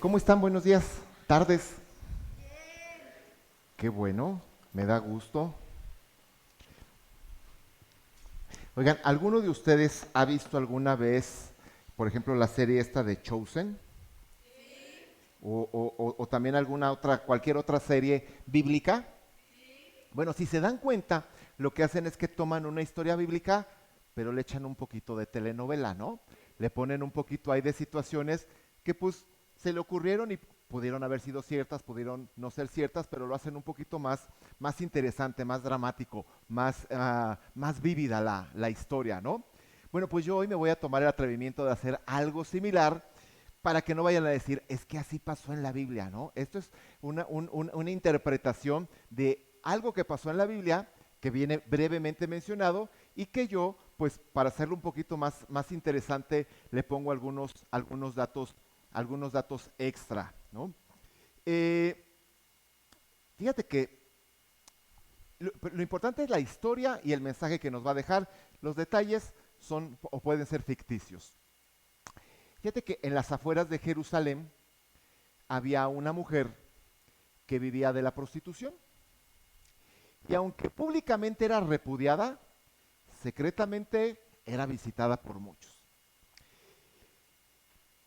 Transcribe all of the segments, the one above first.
¿Cómo están? Buenos días, tardes. Qué bueno, me da gusto. Oigan, ¿alguno de ustedes ha visto alguna vez, por ejemplo, la serie esta de Chosen? O también alguna otra, cualquier otra serie bíblica? Bueno, si se dan cuenta, lo que hacen es que toman una historia bíblica, pero le echan un poquito de telenovela, ¿no? Le ponen un poquito ahí de situaciones que pues se le ocurrieron y pudieron haber sido ciertas, pudieron no ser ciertas, pero lo hacen un poquito más interesante, más dramático, más vívida la historia, ¿no? Bueno, pues yo hoy me voy a tomar el atrevimiento de hacer algo similar para que no vayan a decir, es que así pasó en la Biblia, ¿no? Esto es una interpretación de algo que pasó en la Biblia, que viene brevemente mencionado, y que yo, pues para hacerlo un poquito más interesante, le pongo algunos datos extra, ¿no? Eh, Fíjate que lo importante es la historia y el mensaje que nos va a dejar. Los detalles son o pueden ser ficticios. Fíjate que en las afueras de Jerusalén había una mujer que vivía de la prostitución. Y aunque públicamente era repudiada, secretamente era visitada por muchos.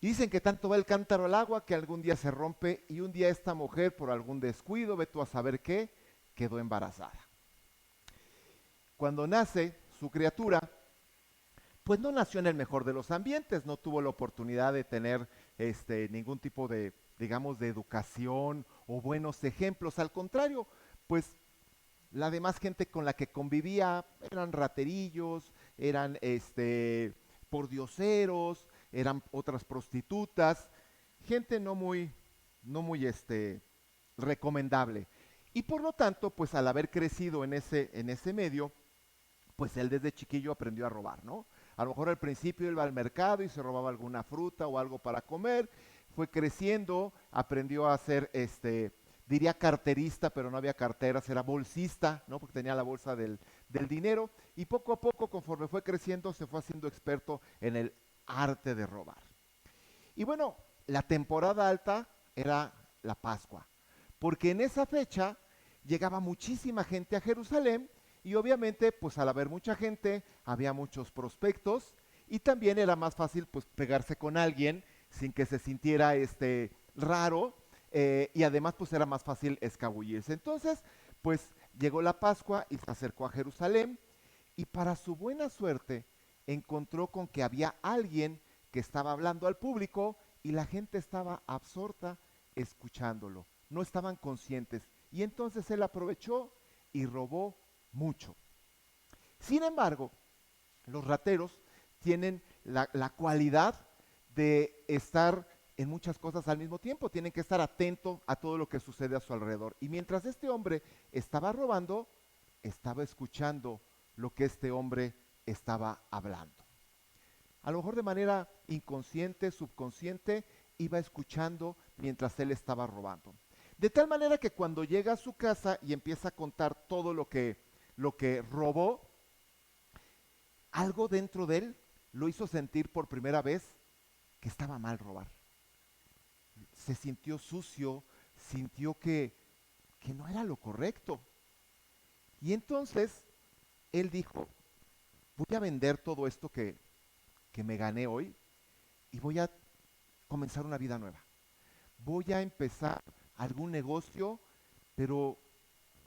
Y dicen que tanto va el cántaro al agua que algún día se rompe y un día esta mujer por algún descuido, ve tú a saber qué, quedó embarazada. Cuando nace su criatura, pues no nació en el mejor de los ambientes, no tuvo la oportunidad de tener ningún tipo de, digamos, de educación o buenos ejemplos. Al contrario, pues la demás gente con la que convivía eran raterillos, eran pordioseros, eran otras prostitutas, gente no muy recomendable. Y por lo tanto, pues al haber crecido en ese medio, pues él desde chiquillo aprendió a robar, ¿no? A lo mejor al principio iba al mercado y se robaba alguna fruta o algo para comer, fue creciendo, aprendió a ser, diría carterista, pero no había carteras, era bolsista, ¿no? Porque tenía la bolsa del dinero, y poco a poco, conforme fue creciendo, se fue haciendo experto en el arte de robar. Y bueno, la temporada alta era la Pascua, porque en esa fecha llegaba muchísima gente a Jerusalén y obviamente pues al haber mucha gente había muchos prospectos y también era más fácil pues pegarse con alguien sin que se sintiera raro, y además pues era más fácil escabullirse. Entonces pues llegó la Pascua y se acercó a Jerusalén y para su buena suerte encontró con que había alguien que estaba hablando al público y la gente estaba absorta escuchándolo. No estaban conscientes. Y entonces él aprovechó y robó mucho. Sin embargo, los rateros tienen la cualidad de estar en muchas cosas al mismo tiempo. Tienen que estar atentos a todo lo que sucede a su alrededor. Y mientras este hombre estaba robando, estaba escuchando lo que este hombre estaba hablando. A lo mejor de manera inconsciente, subconsciente, iba escuchando mientras él estaba robando. De tal manera que cuando llega a su casa y empieza a contar todo lo que robó, algo dentro de él lo hizo sentir por primera vez que estaba mal robar. Se sintió sucio, sintió que no era lo correcto. Y entonces él dijo, voy a vender todo esto que me gané hoy y voy a comenzar una vida nueva. Voy a empezar algún negocio, pero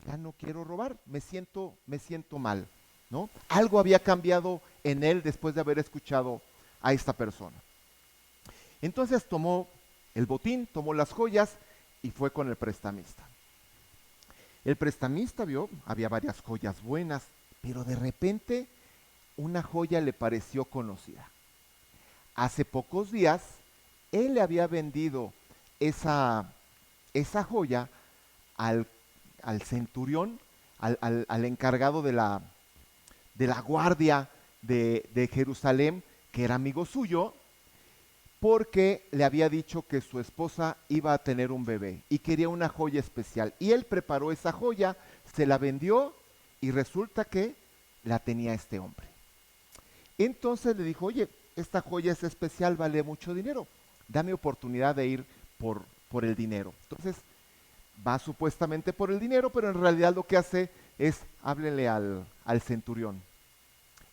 ya no quiero robar, me siento mal, ¿no? Algo había cambiado en él después de haber escuchado a esta persona. Entonces tomó el botín, tomó las joyas y fue con el prestamista. El prestamista vio, había varias joyas buenas, pero de repente una joya le pareció conocida. Hace pocos días, él le había vendido esa joya al, al centurión, al encargado de la guardia de Jerusalén, que era amigo suyo, porque le había dicho que su esposa iba a tener un bebé y quería una joya especial. Y él preparó esa joya, se la vendió y resulta que la tenía este hombre. Entonces le dijo, oye, esta joya es especial, vale mucho dinero, dame oportunidad de ir por el dinero. Entonces va supuestamente por el dinero, pero en realidad lo que hace es háblele al centurión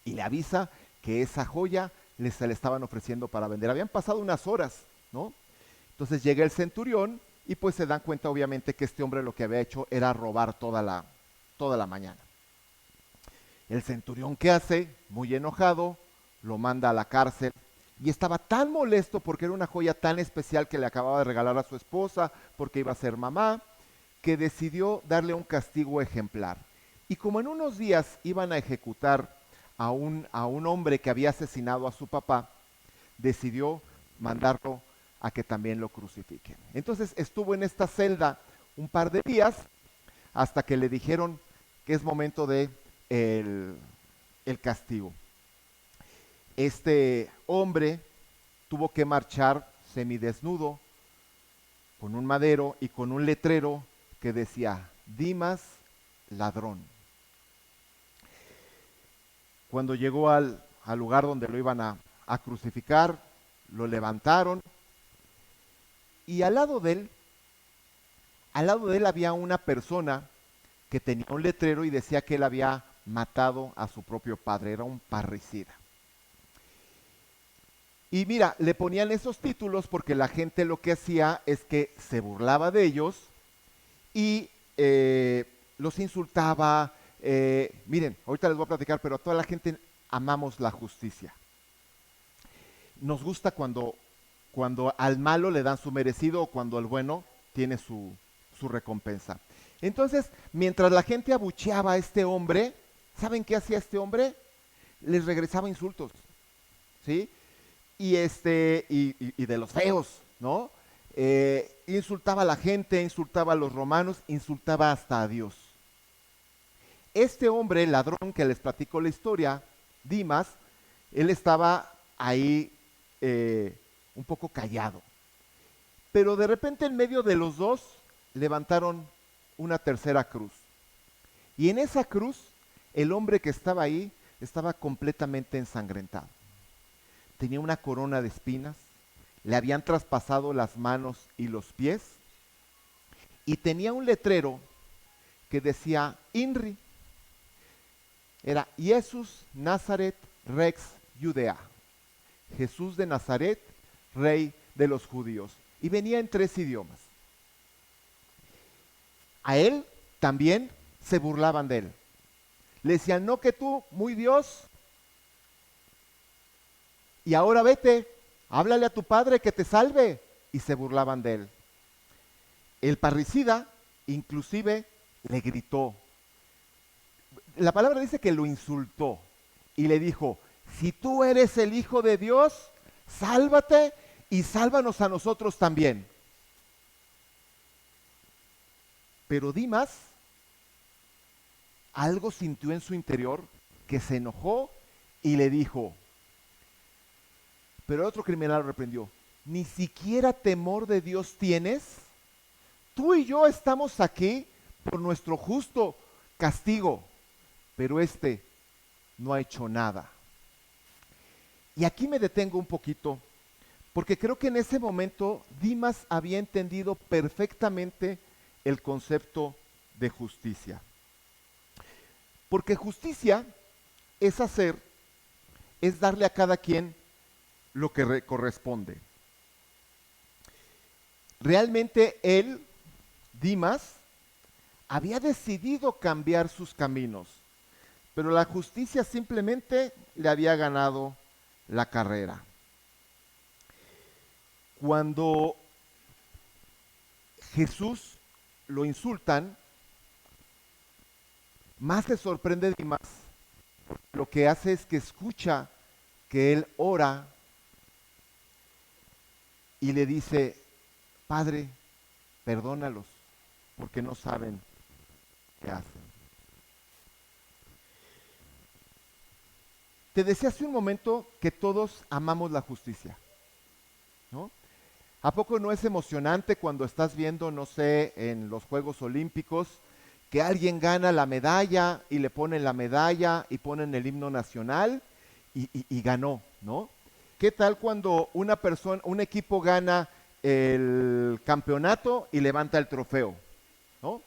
y le avisa que esa joya se le estaban ofreciendo para vender. Habían pasado unas horas, ¿no? Entonces llega el centurión y pues se dan cuenta obviamente que este hombre lo que había hecho era robar toda la mañana. El centurión, ¿qué hace? Muy enojado, lo manda a la cárcel y estaba tan molesto porque era una joya tan especial que le acababa de regalar a su esposa, porque iba a ser mamá, que decidió darle un castigo ejemplar. Y como en unos días iban a ejecutar a un hombre que había asesinado a su papá, decidió mandarlo a que también lo crucifiquen. Entonces estuvo en esta celda un par de días hasta que le dijeron que es momento de el castigo. Este hombre tuvo que marchar semidesnudo con un madero y con un letrero que decía: Dimas, ladrón. Cuando llegó al lugar donde lo iban a crucificar, lo levantaron y al lado de él había una persona que tenía un letrero y decía que él había matado a su propio padre, era un parricida. Y mira, le ponían esos títulos porque la gente lo que hacía es que se burlaba de ellos y los insultaba. Miren, ahorita les voy a platicar, pero a toda la gente amamos la justicia. Nos gusta cuando al malo le dan su merecido o cuando al bueno tiene su recompensa. Entonces, mientras la gente abucheaba a este hombre, ¿saben qué hacía este hombre? Les regresaba insultos, ¿sí? Y de los feos, ¿no? Insultaba a la gente, insultaba a los romanos, insultaba hasta a Dios. Este hombre, el ladrón que les platico la historia, Dimas, él estaba ahí un poco callado. Pero de repente en medio de los dos levantaron una tercera cruz. Y en esa cruz, el hombre que estaba ahí estaba completamente ensangrentado. Tenía una corona de espinas, le habían traspasado las manos y los pies, y tenía un letrero que decía INRI. Era Jesús Nazaret Rex Judea. Jesús de Nazaret, rey de los judíos. Y venía en 3 idiomas. A él también se burlaban de él. Le decían: no, que tú, muy Dios, y ahora vete, háblale a tu padre que te salve. Y se burlaban de él. El parricida inclusive le gritó. La palabra dice que lo insultó y le dijo: si tú eres el Hijo de Dios, sálvate y sálvanos a nosotros también. Pero Dimas algo sintió en su interior que se enojó y le dijo, pero el otro criminal lo reprendió: ¿ni siquiera temor de Dios tienes? Tú y yo estamos aquí por nuestro justo castigo, pero este no ha hecho nada. Y aquí me detengo un poquito, porque creo que en ese momento Dimas había entendido perfectamente el concepto de justicia. Porque justicia es darle a cada quien lo que corresponde. Realmente él, Dimas, había decidido cambiar sus caminos, pero la justicia simplemente le había ganado la carrera. Cuando Jesús lo insultan, más le sorprende Dimas. Lo que hace es que escucha que él ora y le dice: Padre, perdónalos, porque no saben qué hacen. Te decía hace un momento que todos amamos la justicia, ¿no? ¿A poco no es emocionante cuando estás viendo, no sé, en los Juegos Olímpicos, que alguien gana la medalla y le ponen la medalla y ponen el himno nacional y ganó, ¿no? ¿Qué tal cuando un equipo gana el campeonato y levanta el trofeo, ¿no?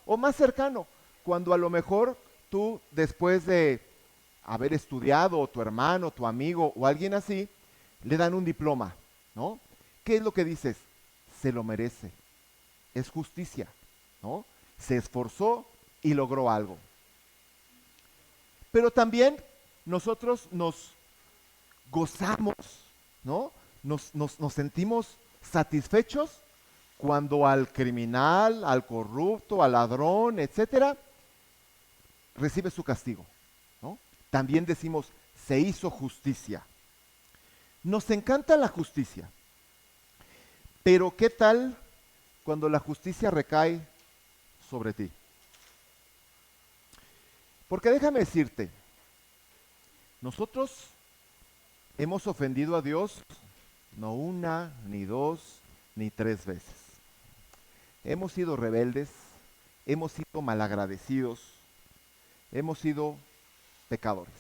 O más cercano, cuando a lo mejor tú, después de haber estudiado, o tu hermano, tu amigo o alguien así, le dan un diploma, ¿no? ¿Qué es lo que dices? Se lo merece, es justicia, ¿no? Se esforzó y logró algo. Pero también nosotros nos gozamos, ¿no? Nos sentimos satisfechos cuando al criminal, al corrupto, al ladrón, etcétera, recibe su castigo, ¿no? También decimos, se hizo justicia. Nos encanta la justicia, pero ¿qué tal cuando la justicia recae sobre ti? Porque déjame decirte, nosotros hemos ofendido a Dios no una, ni dos, ni tres veces. Hemos sido rebeldes, hemos sido malagradecidos, hemos sido pecadores.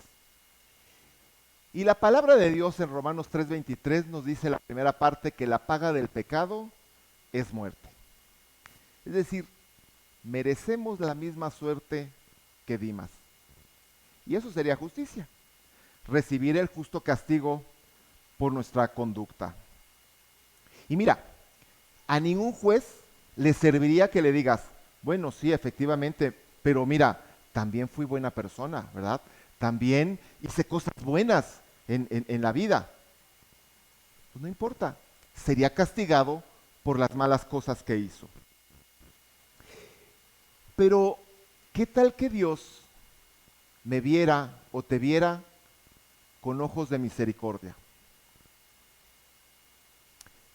Y la palabra de Dios en Romanos 3:23 nos dice la primera parte que la paga del pecado es muerte. Es decir, merecemos la misma suerte que Dimas. Y eso sería justicia, recibir el justo castigo por nuestra conducta. Y mira, a ningún juez le serviría que le digas, bueno, sí, efectivamente, pero mira, también fui buena persona, ¿verdad? También hice cosas buenas en la vida. Pues no importa, sería castigado por las malas cosas que hizo. Pero, ¿qué tal que Dios me viera o te viera con ojos de misericordia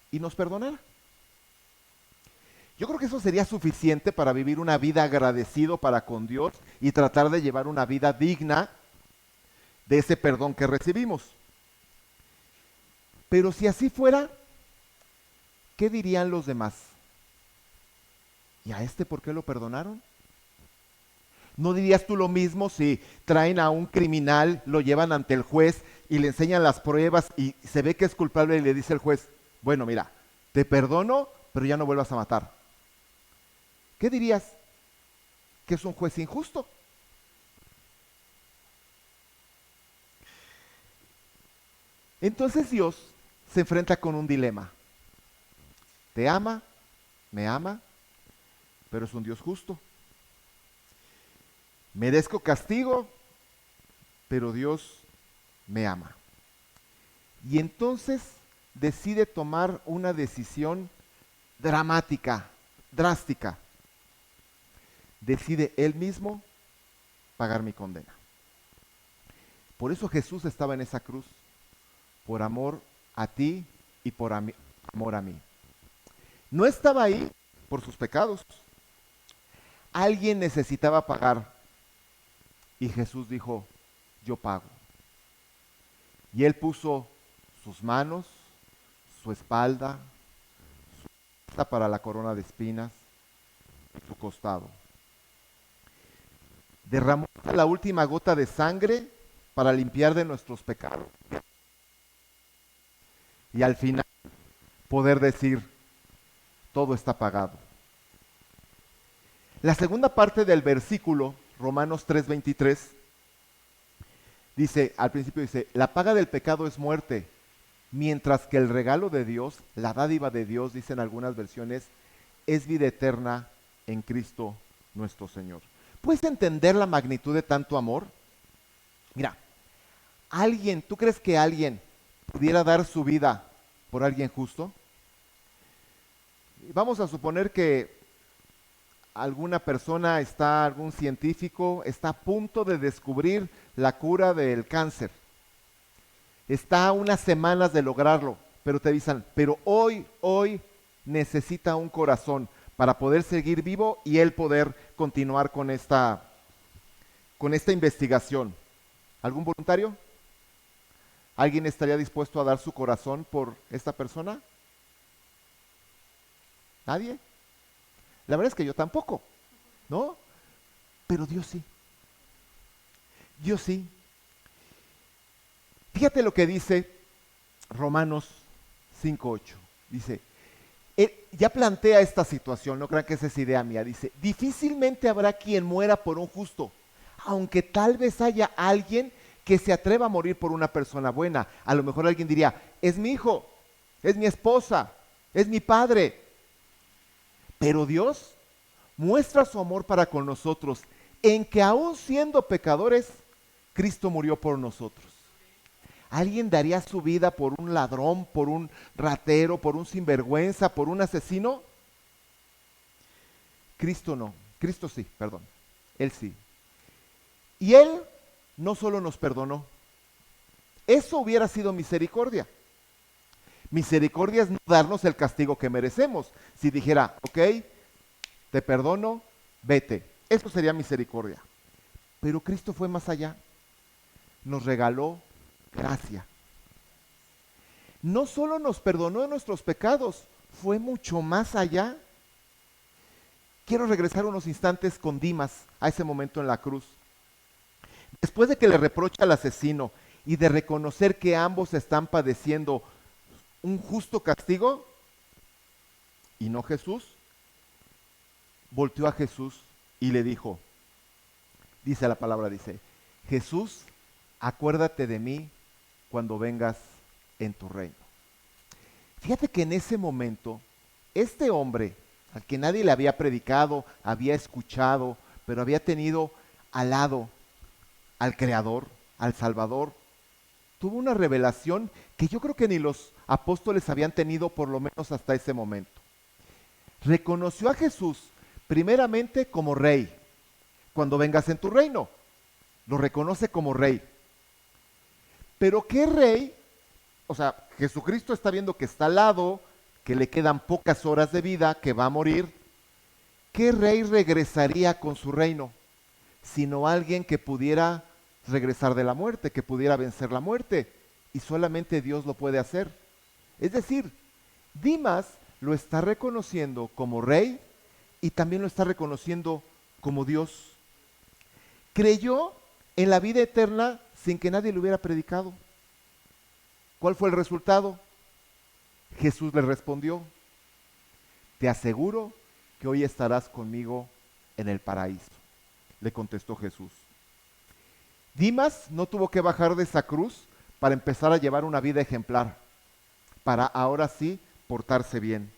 y nos perdonara? Yo creo que eso sería suficiente para vivir una vida agradecido para con Dios y tratar de llevar una vida digna de ese perdón que recibimos. Pero si así fuera, ¿qué dirían los demás? ¿Y a este por qué lo perdonaron? ¿No dirías tú lo mismo si traen a un criminal, lo llevan ante el juez y le enseñan las pruebas y se ve que es culpable y le dice el juez, bueno, mira, te perdono, pero ya no vuelvas a matar? ¿Qué dirías? Que es un juez injusto. Entonces Dios se enfrenta con un dilema. Te ama, me ama, pero es un Dios justo. Merezco castigo, pero Dios me ama. Y entonces decide tomar una decisión dramática, drástica. Decide él mismo pagar mi condena. Por eso Jesús estaba en esa cruz, por amor a ti y por amor a mí. No estaba ahí por sus pecados. Alguien necesitaba pagar. Y Jesús dijo, yo pago. Y él puso sus manos, su espalda, su cabeza para la corona de espinas, y su costado. Derramó la última gota de sangre para limpiar de nuestros pecados. Y al final poder decir, todo está pagado. La segunda parte del versículo, Romanos 3:23, dice, al principio dice, la paga del pecado es muerte, mientras que el regalo de Dios, la dádiva de Dios, dicen algunas versiones, es vida eterna en Cristo nuestro Señor. ¿Puedes entender la magnitud de tanto amor? Mira, ¿tú crees que alguien pudiera dar su vida por alguien justo? Vamos a suponer que alguna persona algún científico está a punto de descubrir la cura del cáncer. Está a unas semanas de lograrlo, pero te dicen, pero hoy necesita un corazón para poder seguir vivo y él poder continuar con esta investigación. ¿Algún voluntario? ¿Alguien estaría dispuesto a dar su corazón por esta persona? ¿Nadie? La verdad es que yo tampoco, ¿no? Pero Dios sí. Dios sí. Fíjate lo que dice Romanos 5:8. Dice, Ya plantea esta situación, no crean que esa es idea mía. Dice, difícilmente habrá quien muera por un justo, aunque tal vez haya alguien que se atreva a morir por una persona buena. A lo mejor alguien diría, es mi hijo, es mi esposa, es mi padre. Pero Dios muestra su amor para con nosotros en que aún siendo pecadores, Cristo murió por nosotros. ¿Alguien daría su vida por un ladrón, por un ratero, por un sinvergüenza, por un asesino? Cristo no. Cristo sí, perdón. Él sí. Y Él no solo nos perdonó. Eso hubiera sido misericordia. Misericordia es no darnos el castigo que merecemos. Si dijera, ok, te perdono, vete. Eso sería misericordia. Pero Cristo fue más allá. Nos regaló gracia. No solo nos perdonó de nuestros pecados, fue mucho más allá. Quiero regresar unos instantes con Dimas a ese momento en la cruz. Después de que le reprocha al asesino y de reconocer que ambos están padeciendo un justo castigo, y no Jesús, volteó a Jesús y le dijo, dice la palabra, dice, Jesús, acuérdate de mí cuando vengas en tu reino. Fíjate que en ese momento, este hombre, al que nadie le había predicado, había escuchado, pero había tenido al lado al Creador, al Salvador, tuvo una revelación que yo creo que ni los apóstoles habían tenido por lo menos hasta ese momento. Reconoció a Jesús primeramente como rey. Cuando vengas en tu reino, lo reconoce como rey. Pero ¿qué rey? O sea, Jesucristo está viendo que está al lado, que le quedan pocas horas de vida, que va a morir. ¿Qué rey regresaría con su reino? Sino alguien que pudiera regresar de la muerte, que pudiera vencer la muerte. Y solamente Dios lo puede hacer. Es decir, Dimas lo está reconociendo como rey y también lo está reconociendo como Dios. Creyó en la vida eterna sin que nadie le hubiera predicado. ¿Cuál fue el resultado? Jesús le respondió, te aseguro que hoy estarás conmigo en el paraíso. Le contestó Jesús. Dimas no tuvo que bajar de esa cruz para empezar a llevar una vida ejemplar, para ahora sí portarse bien.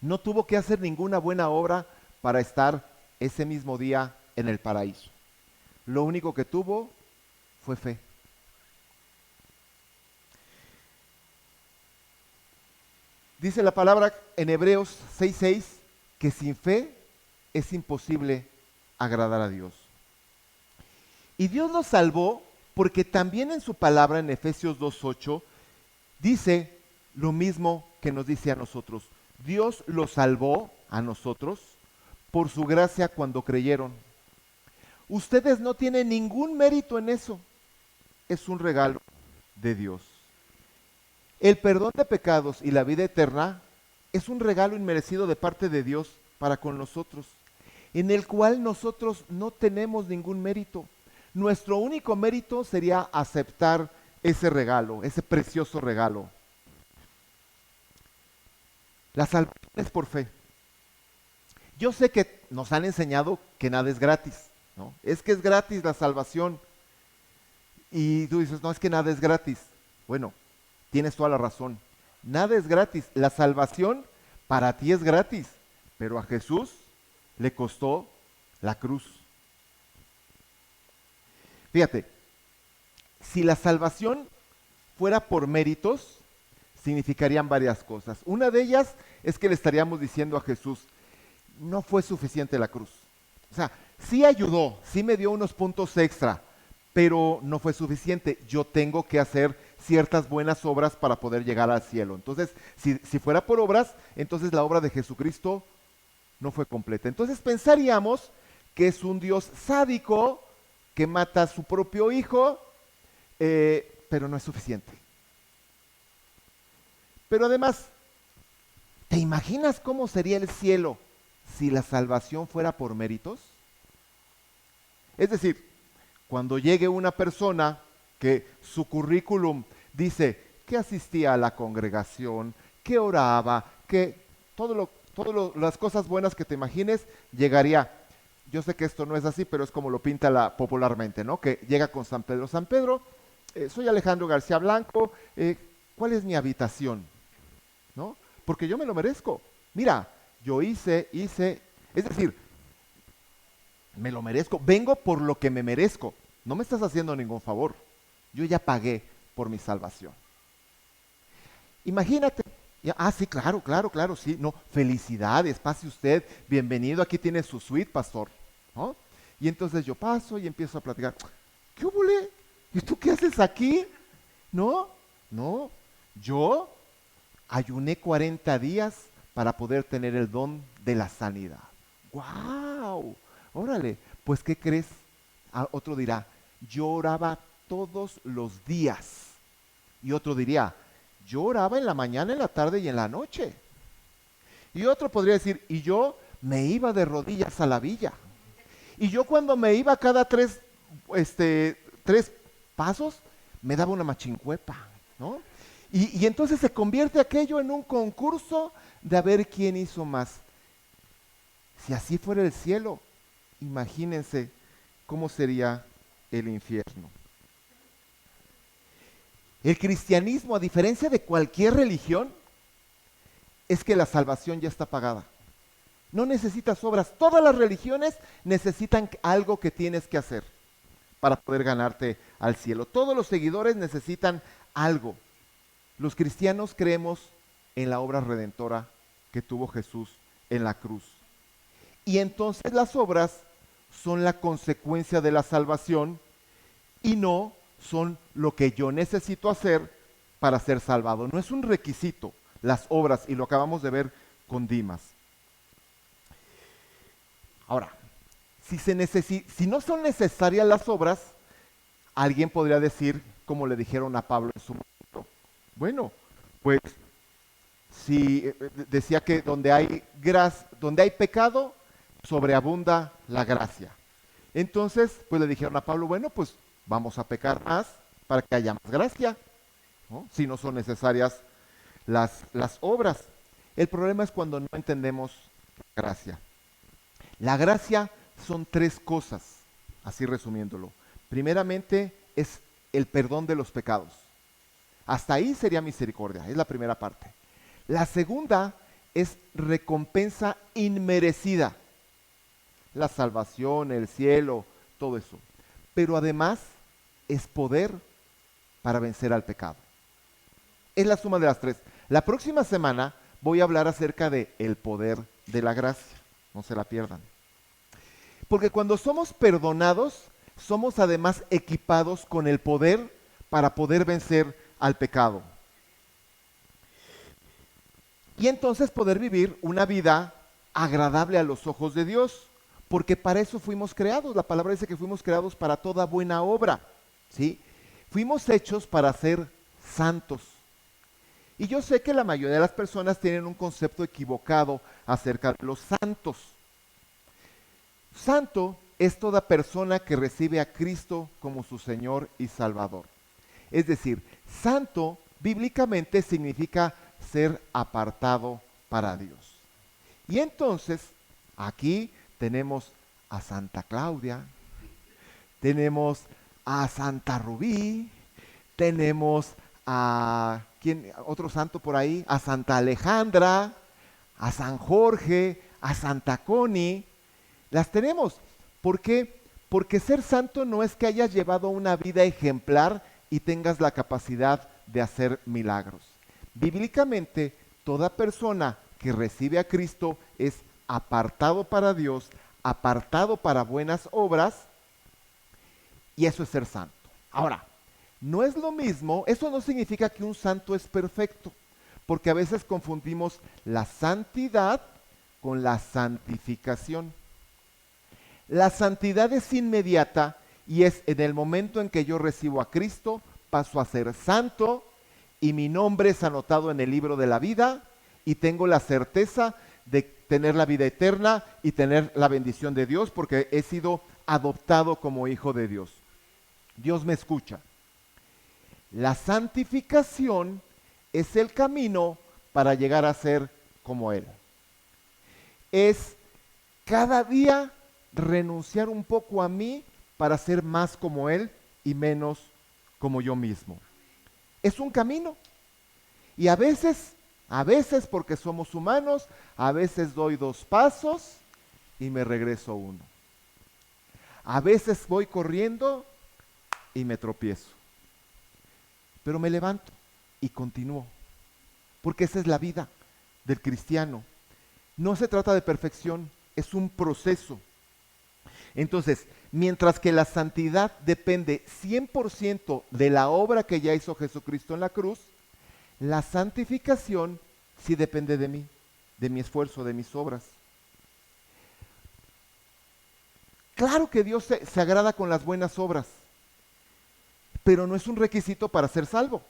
No tuvo que hacer ninguna buena obra para estar ese mismo día en el paraíso. Lo único que tuvo fue fe. Dice la palabra en Hebreos 6:6 que sin fe es imposible agradar a Dios. Y Dios nos salvó porque también en su palabra en Efesios 2:8 dice lo mismo que nos dice a nosotros. Dios los salvó a nosotros por su gracia cuando creyeron. Ustedes no tienen ningún mérito en eso. Es un regalo de Dios. El perdón de pecados y la vida eterna es un regalo inmerecido de parte de Dios para con nosotros, en el cual nosotros no tenemos ningún mérito. Nuestro único mérito sería aceptar ese regalo, ese precioso regalo. La salvación es por fe. Yo sé que nos han enseñado que nada es gratis, ¿no? Es que es gratis la salvación. Y tú dices, no, es que nada es gratis. Bueno, tienes toda la razón. Nada es gratis. La salvación para ti es gratis, pero a Jesús le costó la cruz. Fíjate, si la salvación fuera por méritos, significarían varias cosas. Una de ellas es que le estaríamos diciendo a Jesús, no fue suficiente la cruz. O sea, sí ayudó, sí me dio unos puntos extra, pero no fue suficiente. Yo tengo que hacer ciertas buenas obras para poder llegar al cielo. Entonces, si fuera por obras, entonces la obra de Jesucristo no fue completa. Entonces pensaríamos que es un Dios sádico que mata a su propio hijo, pero no es suficiente. Pero además, ¿te imaginas cómo sería el cielo si la salvación fuera por méritos? Es decir, cuando llegue una persona que su currículum dice que asistía a la congregación, que oraba, que las cosas buenas que te imagines llegaría. Yo sé que esto no es así, pero es como lo pinta popularmente, ¿no? Que llega con San Pedro. San Pedro, soy Alejandro García Blanco, ¿cuál es mi habitación? ¿No? Porque yo me lo merezco. Mira, yo hice, es decir, me lo merezco, vengo por lo que me merezco. No me estás haciendo ningún favor. Yo ya pagué por mi salvación. Imagínate. Sí, claro, sí. No, felicidades, pase usted, bienvenido, aquí tiene su suite, pastor. ¿No? Y entonces yo paso y empiezo a platicar. ¿Qué hubo? ¿Y tú qué haces aquí? No, no, yo ayuné 40 días para poder tener el don de la sanidad. ¡Guau! Órale, pues ¿qué crees? Otro dirá, yo oraba todos los días. Y otro diría, yo oraba en la mañana, en la tarde y en la noche. Y otro podría decir, y yo me iba de rodillas a la villa. Y yo cuando me iba cada tres pasos, me daba una machincuepa, ¿no? Y entonces se convierte aquello en un concurso de a ver quién hizo más. Si así fuera el cielo, imagínense cómo sería el infierno. El cristianismo, a diferencia de cualquier religión, es que la salvación ya está pagada. No necesitas obras. Todas las religiones necesitan algo que tienes que hacer para poder ganarte al cielo. Todos los seguidores necesitan algo. Los cristianos creemos en la obra redentora que tuvo Jesús en la cruz. Y entonces las obras son la consecuencia de la salvación y no son lo que yo necesito hacer para ser salvado. No es un requisito las obras, y lo acabamos de ver con Dimas. Ahora, si no son necesarias las obras, alguien podría decir, como le dijeron a Pablo en su momento, bueno, pues si decía que donde hay pecado, sobreabunda la gracia. Entonces, pues le dijeron a Pablo, bueno, pues vamos a pecar más para que haya más gracia, ¿no? Si no son necesarias las obras. El problema es cuando no entendemos la gracia. La gracia son tres cosas, así resumiéndolo. Primeramente es el perdón de los pecados. Hasta ahí sería misericordia, es la primera parte. La segunda es recompensa inmerecida. La salvación, el cielo, todo eso. Pero además es poder para vencer al pecado. Es la suma de las tres. La próxima semana voy a hablar acerca de el poder de la gracia. No se la pierdan. Porque cuando somos perdonados, somos además equipados con el poder para poder vencer al pecado. Y entonces poder vivir una vida agradable a los ojos de Dios. Porque para eso fuimos creados. La palabra dice que fuimos creados para toda buena obra, ¿sí? Fuimos hechos para ser santos. Y yo sé que la mayoría de las personas tienen un concepto equivocado acerca de los santos. Santo es toda persona que recibe a Cristo como su Señor y Salvador. Es decir, santo bíblicamente significa ser apartado para Dios. Y entonces, aquí tenemos a Santa Claudia, tenemos a Santa Rubí, tenemos a otro santo por ahí, a Santa Alejandra, a San Jorge, a Santa Connie. Las tenemos. ¿Por qué? Porque ser santo no es que hayas llevado una vida ejemplar y tengas la capacidad de hacer milagros. Bíblicamente, toda persona que recibe a Cristo es apartado para Dios, apartado para buenas obras, y eso es ser santo. Ahora, no es lo mismo, eso no significa que un santo es perfecto, porque a veces confundimos la santidad con la santificación. La santidad es inmediata y es en el momento en que yo recibo a Cristo, paso a ser santo y mi nombre es anotado en el libro de la vida y tengo la certeza de tener la vida eterna y tener la bendición de Dios porque he sido adoptado como hijo de Dios. Dios me escucha. La santificación es el camino para llegar a ser como Él. Es cada día renunciar un poco a mí para ser más como Él y menos como yo mismo. Es un camino. Y a veces porque somos humanos, a veces doy 2 pasos y me regreso 1. A veces voy corriendo y me tropiezo. Pero me levanto y continúo. Porque esa es la vida del cristiano. No se trata de perfección, es un proceso. Entonces, mientras que la santidad depende 100% de la obra que ya hizo Jesucristo en la cruz, la santificación sí depende de mí, de mi esfuerzo, de mis obras. Claro que Dios se agrada con las buenas obras, pero no es un requisito para ser salvo.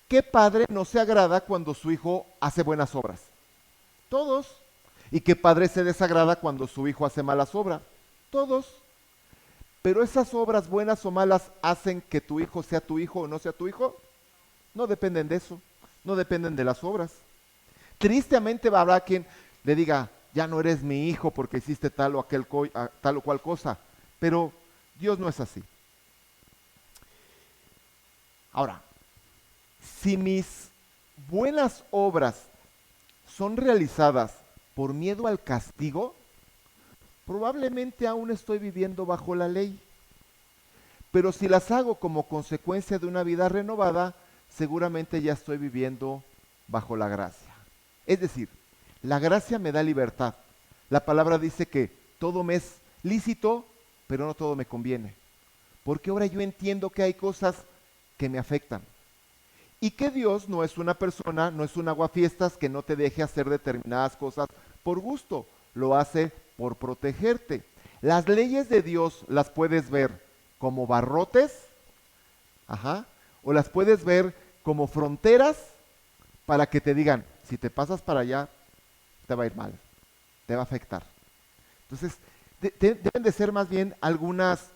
¿Qué padre no se agrada cuando su hijo hace buenas obras? Todos. ¿Y qué padre se desagrada cuando su hijo hace malas obras? Todos. Pero esas obras buenas o malas hacen que tu hijo sea tu hijo o no sea tu hijo. No dependen de eso, no dependen de las obras. Tristemente habrá quien le diga, ya no eres mi hijo porque hiciste tal o cual cosa, pero Dios no es así. Ahora, si mis buenas obras son realizadas por miedo al castigo, probablemente aún estoy viviendo bajo la ley. Pero si las hago como consecuencia de una vida renovada, seguramente ya estoy viviendo bajo la gracia. Es decir, la gracia me da libertad. La palabra dice que todo me es lícito, pero no todo me conviene. Porque ahora yo entiendo que hay cosas que me afectan. Y que Dios no es una persona, no es un aguafiestas que no te deje hacer determinadas cosas por gusto. Lo hace por protegerte. Las leyes de Dios las puedes ver como barrotes, o las puedes ver como fronteras para que te digan, si te pasas para allá, te va a ir mal, te va a afectar. Entonces, deben de ser más bien algunas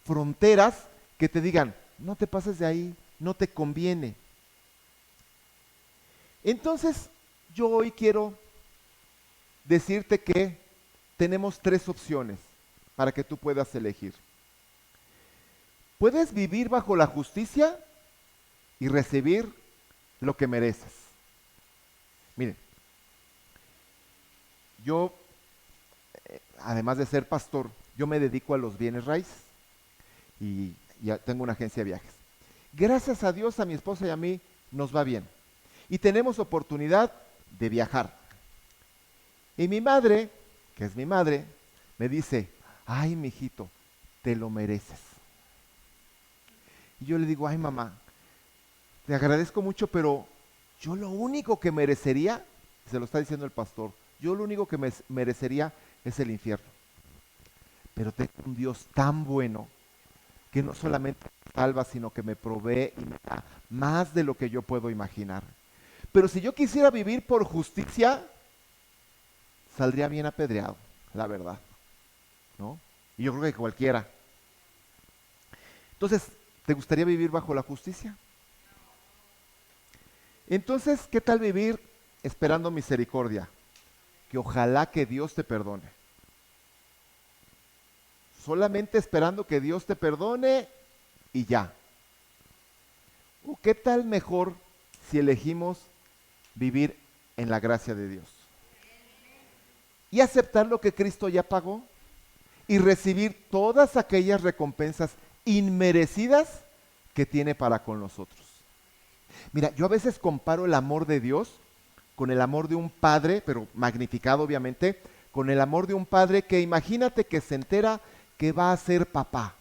fronteras que te digan, no te pases de ahí, no te conviene. Entonces, yo hoy quiero decirte que tenemos 3 opciones para que tú puedas elegir. Puedes vivir bajo la justicia y recibir lo que mereces. Miren, yo, además de ser pastor, yo me dedico a los bienes raíces y ya tengo una agencia de viajes. Gracias a Dios, a mi esposa y a mí nos va bien. Y tenemos oportunidad de viajar. Y mi madre, que es mi madre, me dice, ay, mijito, te lo mereces. Y yo le digo, ay, mamá, te agradezco mucho, pero yo lo único que merecería, se lo está diciendo el pastor, yo lo único que merecería es el infierno. Pero tengo un Dios tan bueno que no solamente me salva, sino que me provee y me da más de lo que yo puedo imaginar. Pero si yo quisiera vivir por justicia, saldría bien apedreado, la verdad, ¿no? Y yo creo que cualquiera. Entonces, ¿te gustaría vivir bajo la justicia? Entonces, ¿qué tal vivir esperando misericordia? Que ojalá que Dios te perdone. Solamente esperando que Dios te perdone y ya. ¿O qué tal mejor si elegimos vivir en la gracia de Dios? Y aceptar lo que Cristo ya pagó y recibir todas aquellas recompensas inmerecidas que tiene para con nosotros. Mira, yo a veces comparo el amor de Dios con el amor de un padre, pero magnificado obviamente, con el amor de un padre que imagínate que se entera que va a ser papá,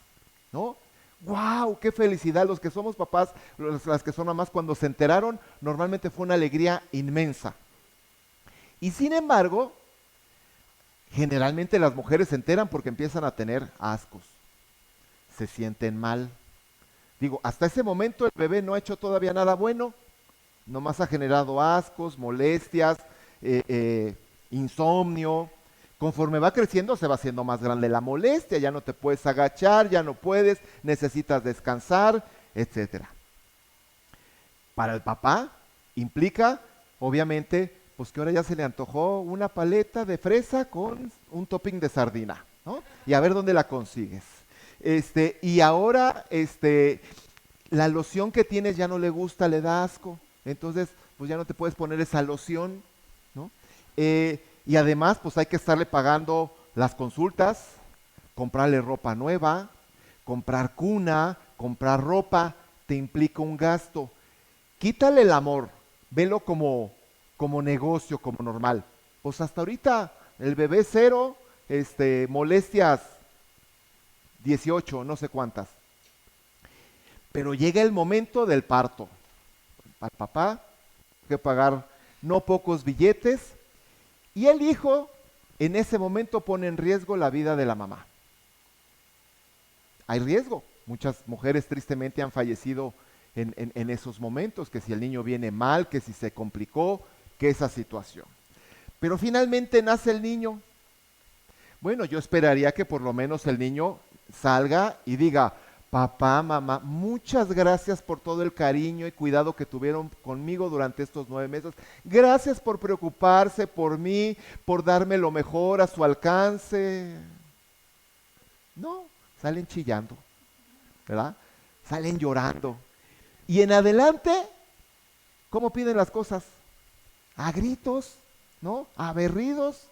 ¿no? ¡Wow! ¡Qué felicidad! Los que somos papás, las que son mamás, cuando se enteraron, normalmente fue una alegría inmensa. Y sin embargo, generalmente las mujeres se enteran porque empiezan a tener ascos, se sienten mal. Digo, hasta ese momento el bebé no ha hecho todavía nada bueno, nomás ha generado ascos, molestias, insomnio. Conforme va creciendo se va haciendo más grande la molestia, ya no te puedes agachar, ya no puedes, necesitas descansar, etc. Para el papá implica obviamente, pues que ahora ya se le antojó una paleta de fresa con un topping de sardina, ¿no? Y a ver dónde la consigues. Y ahora, la loción que tienes ya no le gusta, le da asco. Entonces, pues ya no te puedes poner esa loción, ¿no? Y además, pues hay que estarle pagando las consultas, comprarle ropa nueva, comprar cuna, comprar ropa, te implica un gasto. Quítale el amor, velo como negocio, como normal. Pues hasta ahorita el bebé cero, molestias 18, no sé cuántas. Pero llega el momento del parto. Al papá hay que pagar no pocos billetes y el hijo en ese momento pone en riesgo la vida de la mamá. Hay riesgo. Muchas mujeres tristemente han fallecido en esos momentos, que si el niño viene mal, que si se complicó, que esa situación. Pero finalmente nace el niño. Bueno, yo esperaría que por lo menos el niño salga y diga, papá, mamá, muchas gracias por todo el cariño y cuidado que tuvieron conmigo durante estos 9 meses. Gracias por preocuparse por mí, por darme lo mejor a su alcance. No, salen chillando, ¿verdad? Salen llorando. Y en adelante, ¿cómo piden las cosas? A gritos, ¿no? A berridos.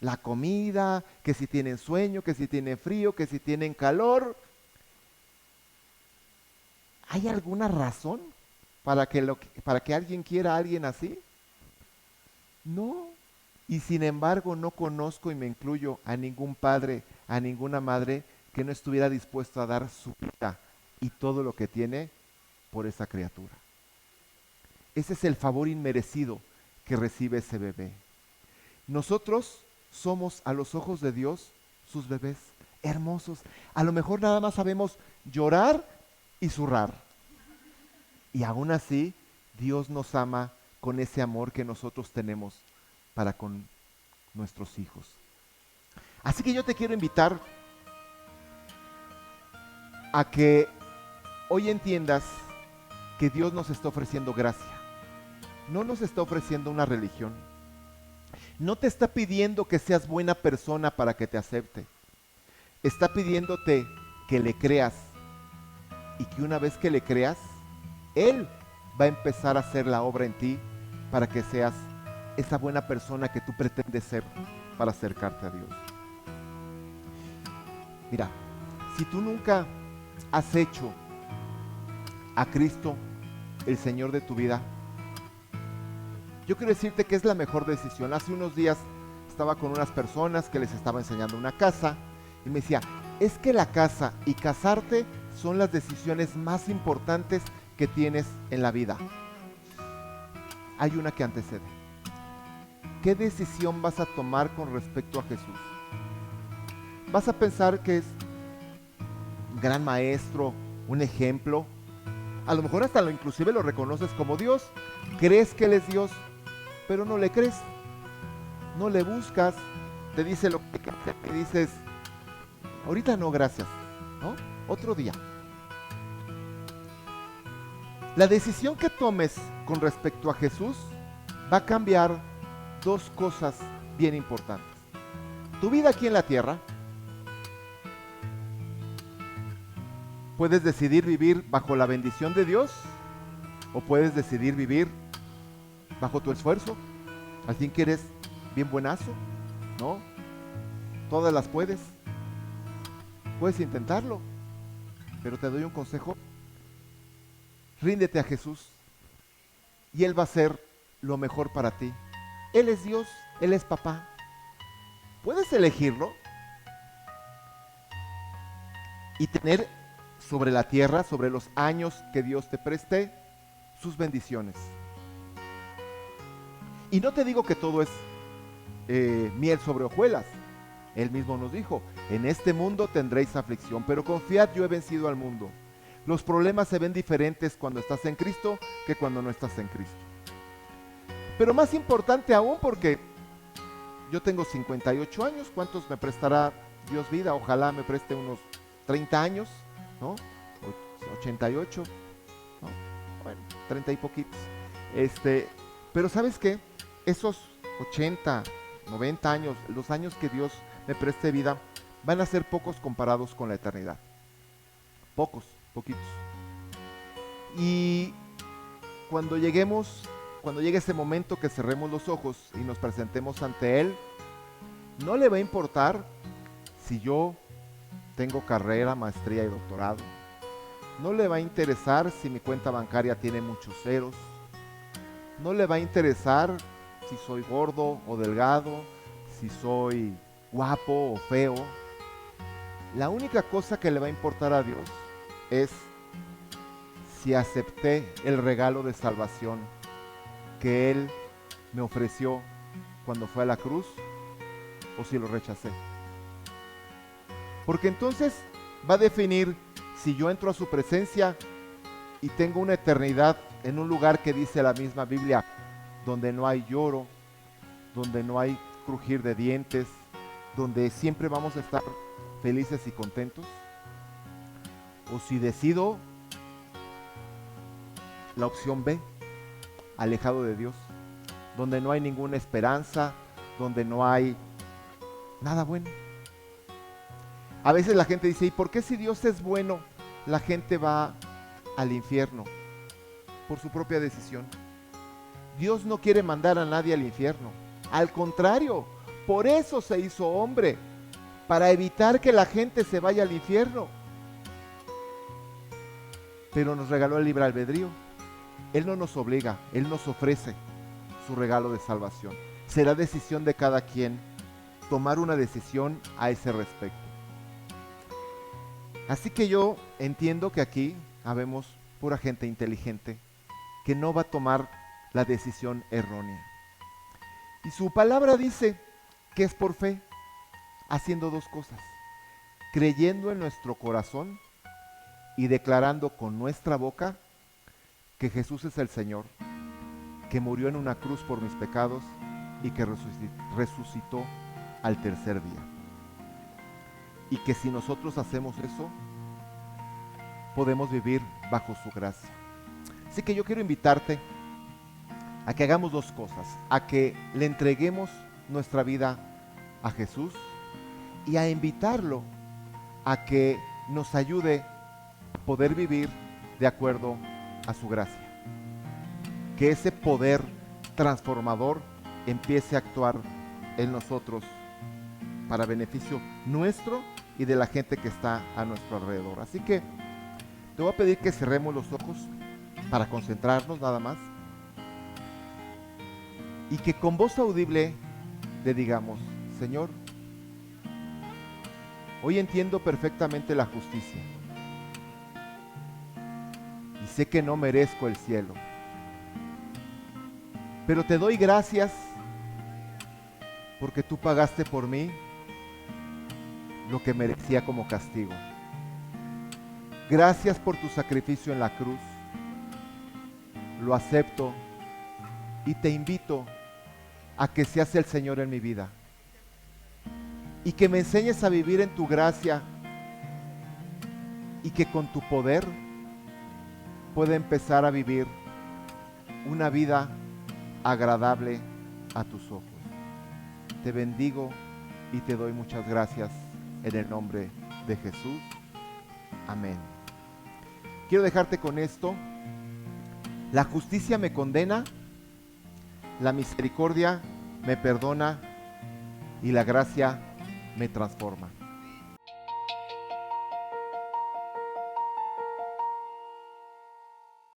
La comida, que si tienen sueño, que si tienen frío, que si tienen calor. ¿Hay alguna razón para que alguien quiera a alguien así? No. Y sin embargo no conozco y me incluyo a ningún padre, a ninguna madre que no estuviera dispuesto a dar su vida y todo lo que tiene por esa criatura. Ese es el favor inmerecido que recibe ese bebé. Nosotros somos a los ojos de Dios sus bebés hermosos. A lo mejor nada más sabemos llorar y zurrar. Y aún así, Dios nos ama con ese amor que nosotros tenemos para con nuestros hijos. Así que yo te quiero invitar a que hoy entiendas que Dios nos está ofreciendo gracia. No nos está ofreciendo una religión. No te está pidiendo que seas buena persona para que te acepte. Está pidiéndote que le creas y que una vez que le creas, Él va a empezar a hacer la obra en ti para que seas esa buena persona que tú pretendes ser para acercarte a Dios. Mira, si tú nunca has hecho a Cristo el Señor de tu vida, yo quiero decirte que es la mejor decisión. Hace unos días estaba con unas personas que les estaba enseñando una casa y me decía, es que la casa y casarte son las decisiones más importantes que tienes en la vida. Hay una que antecede. ¿Qué decisión vas a tomar con respecto a Jesús? ¿Vas a pensar que es un gran maestro, un ejemplo? A lo mejor hasta inclusive lo reconoces como Dios. Crees que Él es Dios, pero no le crees. No le buscas. Te dice lo que hacer y dices, ahorita no, gracias, ¿no? Otro día. La decisión que tomes con respecto a Jesús va a cambiar dos cosas bien importantes. Tu vida aquí en la tierra, puedes decidir vivir bajo la bendición de Dios o puedes decidir vivir bajo tu esfuerzo. Al fin que eres bien buenazo, ¿no? Todas las puedes. Puedes intentarlo, pero te doy un consejo. Ríndete a Jesús y Él va a hacer lo mejor para ti. Él es Dios, Él es papá. Puedes elegirlo y tener sobre la tierra, sobre los años que Dios te preste, sus bendiciones. Y no te digo que todo es miel sobre hojuelas. Él mismo nos dijo, en este mundo tendréis aflicción, pero confiad, yo he vencido al mundo. Los problemas se ven diferentes cuando estás en Cristo que cuando no estás en Cristo. Pero más importante aún, porque yo tengo 58 años, ¿cuántos me prestará Dios vida? Ojalá me preste unos 30 años, ¿no? 88, ¿no? Bueno, 30 y poquitos. Pero ¿sabes qué? Esos 80, 90 años, los años que Dios me preste vida, van a ser pocos comparados con la eternidad. Pocos, poquitos. Y cuando lleguemos, cuando llegue ese momento que cerremos los ojos y nos presentemos ante Él, no le va a importar si yo tengo carrera, maestría y doctorado. No le va a interesar si mi cuenta bancaria tiene muchos ceros. No le va a interesar si soy gordo o delgado, si soy guapo o feo. La única cosa que le va a importar a Dios es si acepté el regalo de salvación que Él me ofreció cuando fue a la cruz o si lo rechacé. Porque entonces va a definir si yo entro a su presencia y tengo una eternidad en un lugar que dice la misma Biblia, donde no hay lloro, donde no hay crujir de dientes, donde siempre vamos a estar felices y contentos. O si decido la opción B, alejado de Dios, donde no hay ninguna esperanza, donde no hay nada bueno. A veces la gente dice, ¿y por qué si Dios es bueno, la gente va al infierno? Por su propia decisión. Dios no quiere mandar a nadie al infierno. Al contrario, por eso se hizo hombre, para evitar que la gente se vaya al infierno. Pero nos regaló el libre albedrío. Él no nos obliga, Él nos ofrece su regalo de salvación. Será decisión de cada quien tomar una decisión a ese respecto. Así que yo entiendo que aquí habemos pura gente inteligente que no va a tomar la decisión errónea. Y su palabra dice que es por fe, haciendo dos cosas: creyendo en nuestro corazón y declarando con nuestra boca que Jesús es el Señor, que murió en una cruz por mis pecados y que resucitó al tercer día. Y que si nosotros hacemos eso, podemos vivir bajo su gracia. Así que yo quiero invitarte a que hagamos dos cosas: a que le entreguemos nuestra vida a Jesús y a invitarlo a que nos ayude a poder vivir de acuerdo a su gracia. Que ese poder transformador empiece a actuar en nosotros para beneficio nuestro y de la gente que está a nuestro alrededor. Así que te voy a pedir que cerremos los ojos para concentrarnos nada más y que con voz audible le digamos: Señor, hoy entiendo perfectamente la justicia y sé que no merezco el cielo, pero te doy gracias porque tú pagaste por mí lo que merecía como castigo. Gracias por tu sacrificio en la cruz. Lo acepto y te invito a que seas el Señor en mi vida y que me enseñes a vivir en tu gracia y que con tu poder pueda empezar a vivir una vida agradable a tus ojos. Te bendigo y te doy muchas gracias en el nombre de Jesús. Amén. Quiero dejarte con esto: la justicia me condena, la misericordia me perdona y la gracia me transforma.